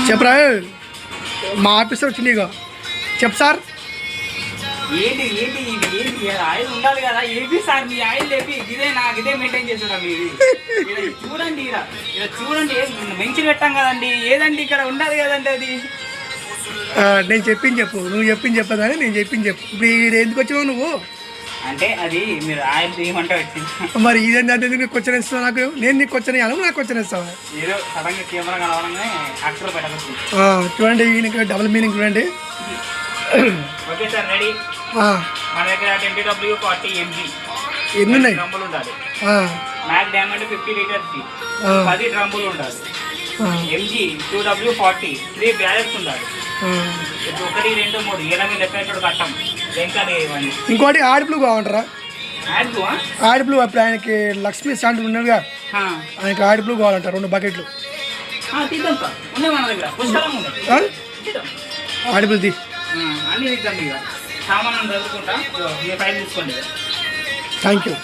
చెప్పరా మా ఆఫీసర్ వచ్చింది ఇక చెప్పు సార్. ఏంటి ఏంటి ఇది ఏంటి ఆయిల్ ఉండాలి కదా. ఏపీ సార్ మీ ఆయిల్ లేపి ఇదే నాకు ఇదే మెయింటైన్ చేస్తారా మీరు? చూడండి ఇలా చూడండి మెంచి పెట్టాం కదండి. ఏదండి ఇక్కడ ఉండాలి కదండి అది. నేను చెప్పింది చెప్పు, నువ్వు చెప్పింది చెప్పదు కానీ నేను చెప్పింది చెప్పు. ఇప్పుడు ఇది ఎందుకు వచ్చినావు నువ్వు? అంటే అది మీరు ఆయిల్ తీయమంటే వచ్చింది. మరి ఇదేంటి అంటే నీకు క్వశ్చన్ ఇస్తావు నాకు? నేను నీకు క్వశ్చన్ ఇవ్వాలి, నాకు క్వశ్చన్ ఇస్తావా? ఏదో సడన్గా కెమెరా కలవడంగానే అక్షరం పెట్టవచ్చు. చూడండి ఈయనకి డబుల్ మీనింగ్ చూడండి. Okay sir ready. మన దగ్గర 20W40 MG ఎన్ని ఉన్నాయి? డ్రమ్ములు ఉండాలి. మ్యాక్ డైమండ్ 50 లీటర్స్ 10 డ్రమ్ములు ఉండాలి. MG 2W40 3 బ్యాలెన్స్ ఉండాలి. 1 2 3 8 లెక్క కట్టం వెంకాలి. ఇంకోటి ఆడిబ్లూ కావాలంటారా? ఆడిబ్లూ అప్పుడు ఆయనకి లక్ష్మీ స్టాండ్ ఉన్నదిగా, ఆయనకి ఆడిబ్లూ కావాలంటారు 2 బకెట్లు. ఆడిబ్లూ తీ అన్ని తీద్దాం. ఇక సామాన్ చదువుకుంటా. ఫైల్ తీసుకోండి. Thank you.